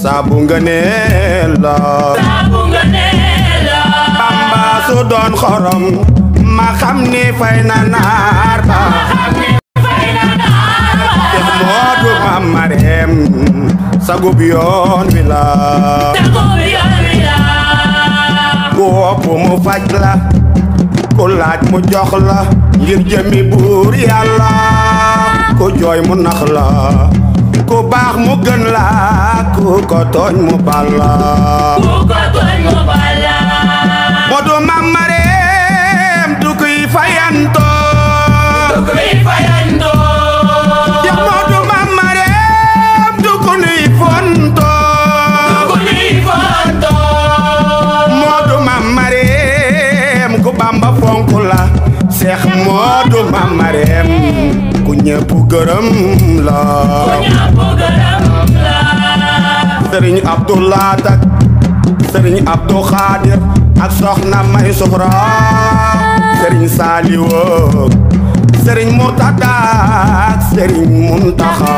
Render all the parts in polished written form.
saabu ngëneel la Bamba su doon xorom ma xam ni fay na naar ba Seex Moodu Maam Mareem sagub yoon wi la ku wopp mu faj la ku laaj mu jox la ngir jëmi buur Yàlla ku jooy mu nax la ku baax mu gën la ku ko tooñ mu bal la Moodu Maam Mareem du kuy fayanto Seex Moodu Maam Mareem du ku nuy fonto Moodu Maam Mareem ku Bamba fonk la Seex Moodu Maam Mareem ku ñëpp gërëm la Sëriñ Abdu Laat ak Sëriñ Abdu Xaadir ak Soxna May Suxra Sëriñ Saaliwu Sëriñ Murtada ak Sëriñ Muntaxa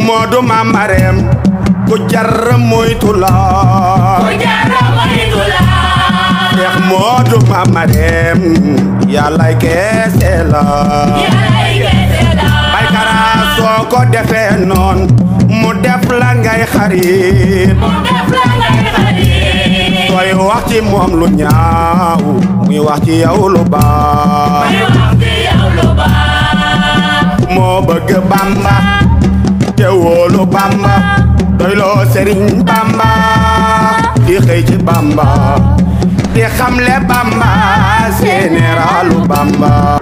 Moodu Maam Mareem ku jar moytu la Seex Moodu Maam Mareem Yàllay keese la bay kara soo ko defee noon mu def la ngay xarit sooy wax ci moom lu ñaaw muy wax ci yow lu baax moo bëgg Bamba te wóolu Bamba doyloo Sëriñ Bamba di xëy ci Bamba di xamle Bamba généralu Bamba